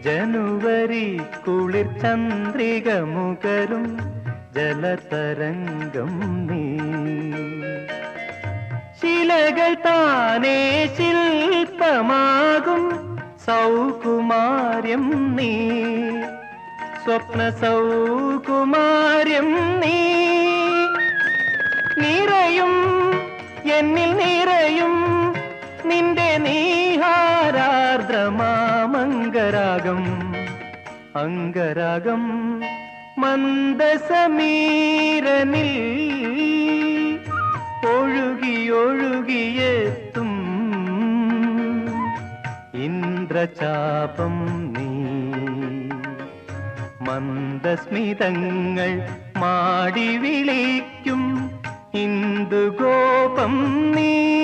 ജനുവരി കുളിർ ചന്ദ്രിക മുകരും ജലതരംഗം നീ. ശിലകൾ താനേ ശില്പമാകും സൗകുമാര്യം നീ. സ്വപ്ന സൗകുമാര്യം നീ. നിറയും എന്നിൽ നിറയും നിന്റെ നീഹാരാർദ്രമാമംഗരാഗം. അംഗരാഗം മന്ദസമീരനിൽ ഒഴുകിയൊഴുകിയെത്തും ഇന്ദ്രചാപം നീ. മന്ദസ്മിതങ്ങൾ മാടി വിളിക്കും ഇന്ദുഗോപം നീ.